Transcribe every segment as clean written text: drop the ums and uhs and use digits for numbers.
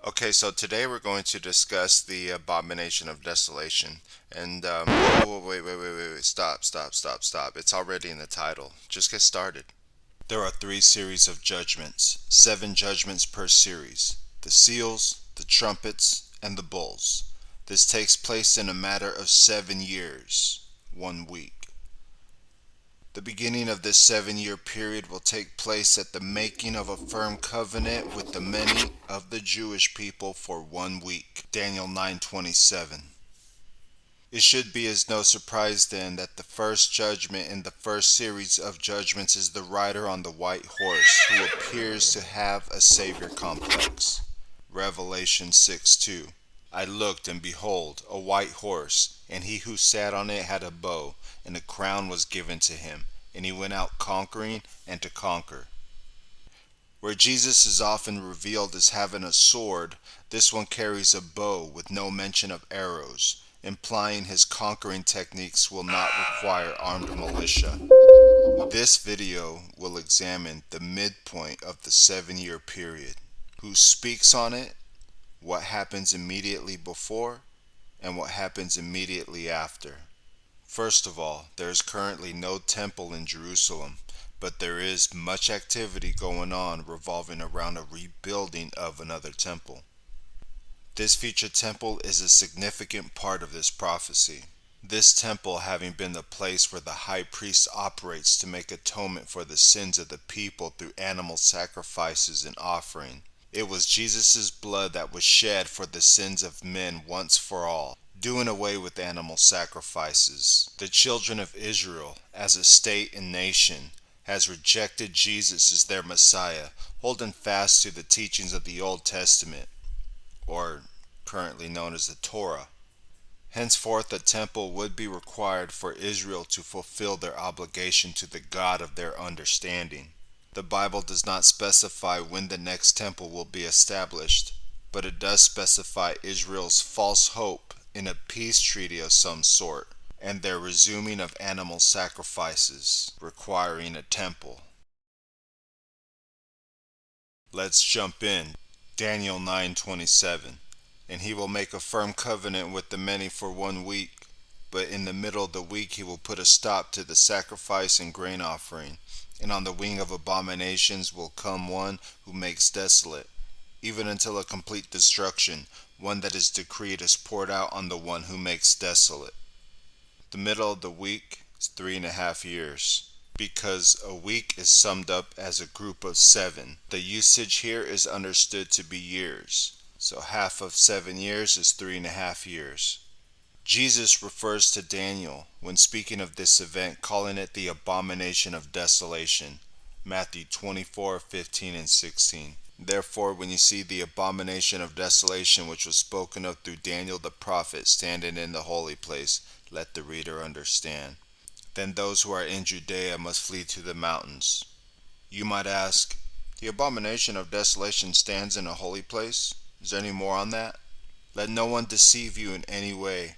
Okay, so today we're going to discuss the abomination of desolation. And, wait, stop. It's already in the title. Just get started. There are three series of judgments, 7 judgments per series: the seals, the trumpets, and the bowls. This takes place in a matter of 7 years, 1 week. The beginning of this 7 year period will take place at the making of a firm covenant with the many of the Jewish people for 1 week. Daniel 9:27. It should be as no surprise then that the first judgment in the first series of judgments is the rider on the white horse who appears to have a savior complex. Revelation 6:2. I looked, and behold, a white horse, and he who sat on it had a bow, and a crown was given to him, and he went out conquering and to conquer. Where Jesus is often revealed as having a sword, this one carries a bow with no mention of arrows, implying his conquering techniques will not require armed militia. This video will examine the midpoint of the 7 year period, who speaks on it, what happens immediately before, and what happens immediately after. First of all, there is currently no temple in Jerusalem, but there is much activity going on revolving around a rebuilding of another temple. This future temple is a significant part of this prophecy. This temple having been the place where the high priest operates to make atonement for the sins of the people through animal sacrifices and offering. It was Jesus' blood that was shed for the sins of men once for all, doing away with animal sacrifices. The children of Israel, as a state and nation, has rejected Jesus as their Messiah, holding fast to the teachings of the Old Testament, or currently known as the Torah. Henceforth a temple would be required for Israel to fulfill their obligation to the God of their understanding. The Bible does not specify when the next temple will be established, but it does specify Israel's false hope in a peace treaty of some sort, and their resuming of animal sacrifices, requiring a temple. Let's jump in. Daniel 9:27. And he will make a firm covenant with the many for 1 week, but in the middle of the week he will put a stop to the sacrifice and grain offering, and on the wing of abominations will come one who makes desolate, even until a complete destruction, one that is decreed is poured out on the one who makes desolate. The middle of the week is 3.5 years, because a week is summed up as a group of 7. The usage here is understood to be years, so half of 7 years is 3.5 years. Jesus refers to Daniel when speaking of this event, calling it the abomination of desolation. Matthew 24:15 and 16. Therefore, when you see the abomination of desolation which was spoken of through Daniel the prophet standing in the holy place, let the reader understand. Then those who are in Judea must flee to the mountains. You might ask, the abomination of desolation stands in a holy place? Is there any more on that? Let no one deceive you in any way,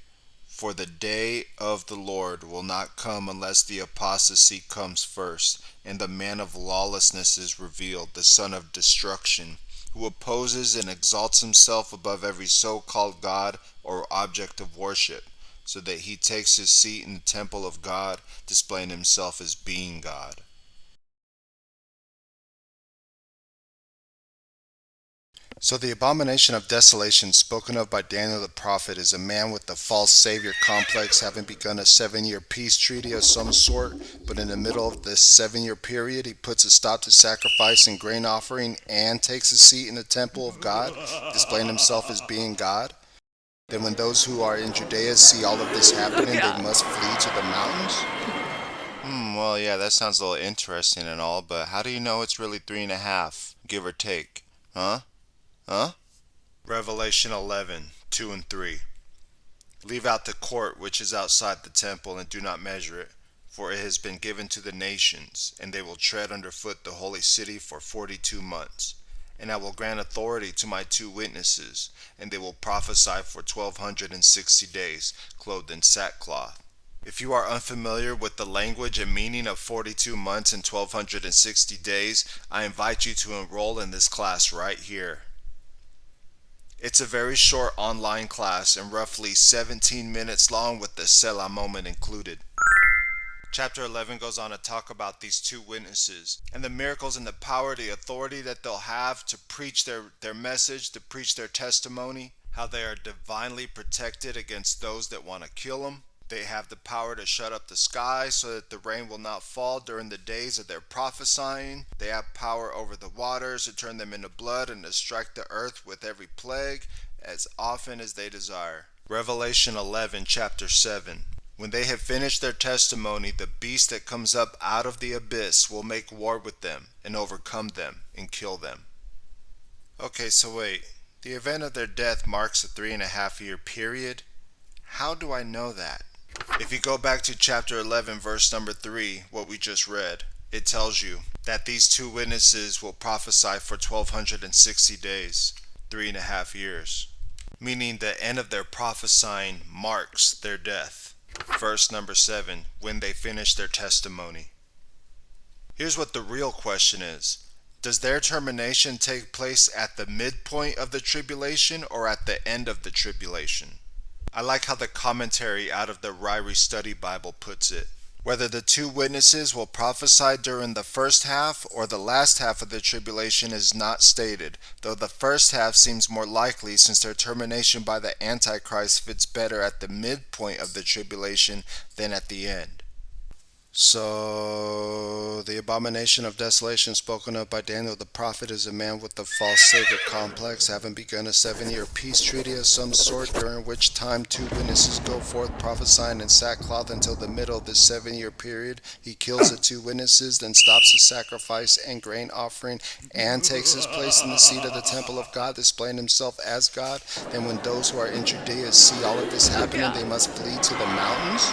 for the day of the Lord will not come unless the apostasy comes first, and the man of lawlessness is revealed, the son of destruction, who opposes and exalts himself above every so-called God or object of worship, so that he takes his seat in the temple of God, displaying himself as being God. So the abomination of desolation spoken of by Daniel the prophet is a man with a false savior complex, having begun a 7 year peace treaty of some sort, but in the middle of this 7 year period he puts a stop to sacrifice and grain offering and takes a seat in the temple of God, displaying himself as being God. Then when those who are in Judea see all of this happening, they must flee to the mountains? Well, yeah, that sounds a little interesting and all, but how do you know it's really 3.5, give or take? Huh? Revelation 11:2 and 3. Leave out the court which is outside the temple, and do not measure it, for it has been given to the nations, and they will tread underfoot the holy city for 42 months. And I will grant authority to my 2 witnesses, and they will prophesy for 1260 days, clothed in sackcloth. If you are unfamiliar with the language and meaning of 42 months and 1260 days, I invite you to enroll in this class right here. It's a very short online class and roughly 17 minutes long with the Selah moment included. Chapter 11 goes on to talk about these two witnesses and the miracles and the power, the authority that they'll have to preach their message, to preach their testimony, how they are divinely protected against those that want to kill them. They have the power to shut up the sky so that the rain will not fall during the days of their prophesying. They have power over the waters to turn them into blood and to strike the earth with every plague as often as they desire. Revelation 11, chapter 7. When they have finished their testimony, the beast that comes up out of the abyss will make war with them and overcome them and kill them. Okay, so wait. The event of their death marks a 3.5-year period? How do I know that? If you go back to chapter 11, verse number 3, what we just read, it tells you that these two witnesses will prophesy for 1260 days, 3.5 years, meaning the end of their prophesying marks their death. Verse number 7, when they finish their testimony. Here's what the real question is. Does their termination take place at the midpoint of the tribulation or at the end of the tribulation? I like how the commentary out of the Ryrie Study Bible puts it. Whether the two witnesses will prophesy during the first half or the last half of the tribulation is not stated, though the first half seems more likely since their termination by the Antichrist fits better at the midpoint of the tribulation than at the end. So, the abomination of desolation spoken of by Daniel the prophet is a man with a false savior complex, having begun a 7-year peace treaty of some sort, during which time two witnesses go forth prophesying in sackcloth until the middle of this 7-year period. He kills the two witnesses, then stops the sacrifice and grain offering, and takes his place in the seat of the temple of God, displaying himself as God. Then when those who are in Judea see all of this happening, they must flee to the mountains.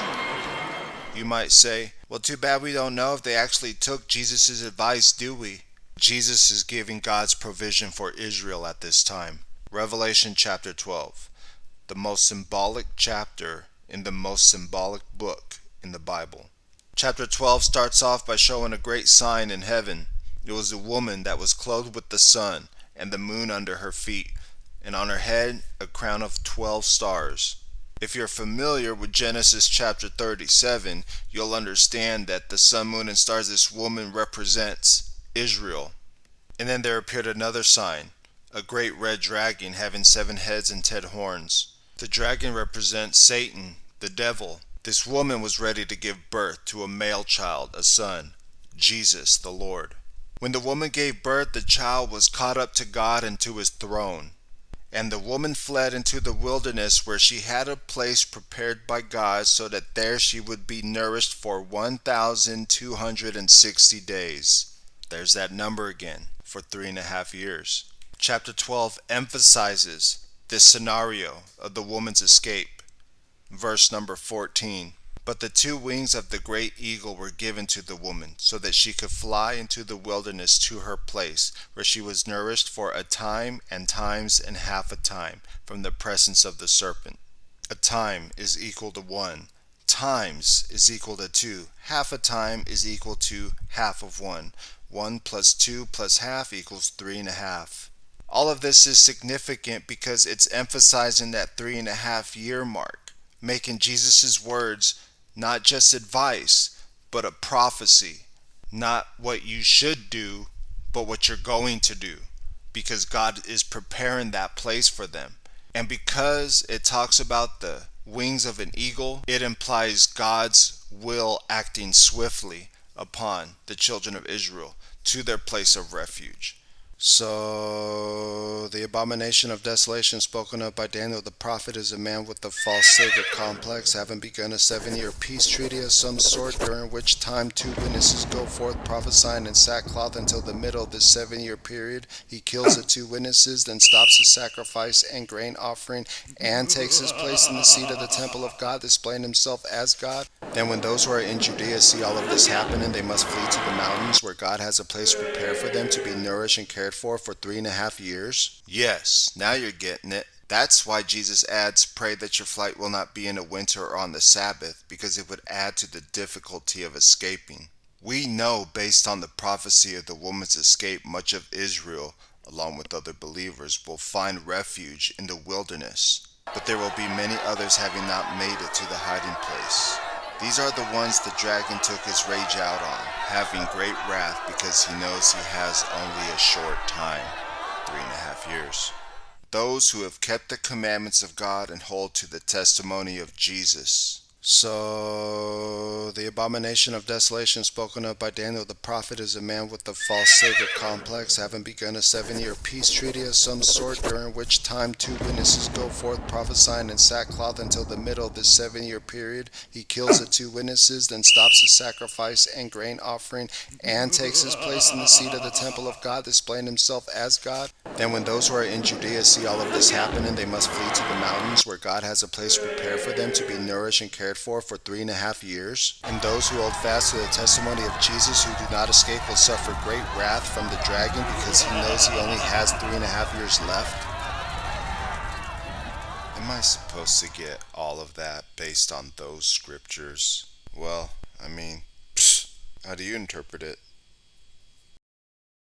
You might say, well, too bad we don't know if they actually took Jesus' advice, do we? Jesus is giving God's provision for Israel at this time. Revelation chapter 12, the most symbolic chapter in the most symbolic book in the Bible. Chapter 12 starts off by showing a great sign in heaven. It was a woman that was clothed with the sun and the moon under her feet, and on her head a crown of 12 stars. If you're familiar with Genesis chapter 37, you'll understand that the sun, moon, and stars this woman represents Israel. And then there appeared another sign, a great red dragon having 7 heads and 10 horns. The dragon represents Satan, the devil. This woman was ready to give birth to a male child, a son, Jesus the Lord. When the woman gave birth, the child was caught up to God and to his throne. And the woman fled into the wilderness, where she had a place prepared by God, so that there she would be nourished for 1,260 days. There's that number again, for 3.5 years. Chapter 12 emphasizes this scenario of the woman's escape. Verse number 14. But the 2 wings of the great eagle were given to the woman, so that she could fly into the wilderness to her place, where she was nourished for a time and times and half a time from the presence of the serpent. A time is equal to 1. Times is equal to 2. Half a time is equal to half of 1. 1 plus 2 plus half equals 3.5. All of this is significant because it's emphasizing that 3.5-year mark, making Jesus' words not just advice, but a prophecy. Not what you should do, but what you're going to do. Because God is preparing that place for them. And because it talks about the wings of an eagle, it implies God's will acting swiftly upon the children of Israel to their place of refuge. So, the abomination of desolation spoken of by Daniel the prophet is a man with a false savior complex, having begun a 7-year peace treaty of some sort, during which time 2 witnesses go forth prophesying in sackcloth until the middle of this 7-year period. He kills the 2 witnesses, then stops the sacrifice and grain offering, and takes his place in the seat of the temple of God, displaying himself as God. Then when those who are in Judea see all of this happening, they must flee to the mountains, where God has a place prepared for them to be nourished and cared for 3.5 years? Yes, now you're getting it. That's why Jesus adds, pray that your flight will not be in the winter or on the Sabbath, because it would add to the difficulty of escaping. We know based on the prophecy of the woman's escape, much of Israel, along with other believers, will find refuge in the wilderness. But there will be many others having not made it to the hiding place. These are the ones the dragon took his rage out on, having great wrath because he knows he has only a short time, 3.5 years. Those who have kept the commandments of God and hold to the testimony of Jesus. So, the abomination of desolation spoken of by Daniel the prophet is a man with a false savior complex, having begun a 7-year peace treaty of some sort, during which time 2 witnesses go forth prophesying in sackcloth until the middle of this 7-year period. He kills the 2 witnesses, then stops the sacrifice and grain offering, and takes his place in the seat of the temple of God, displaying himself as God. Then when those who are in Judea see all of this happening, they must flee to the mountains, where God has a place prepared for them to be nourished and cared for 3.5 years. And those who hold fast to the testimony of Jesus, who do not escape, will suffer great wrath from the dragon, because he knows he only has 3.5 years left. Am I supposed to get all of that based on those scriptures? Well, I mean, how do you interpret it?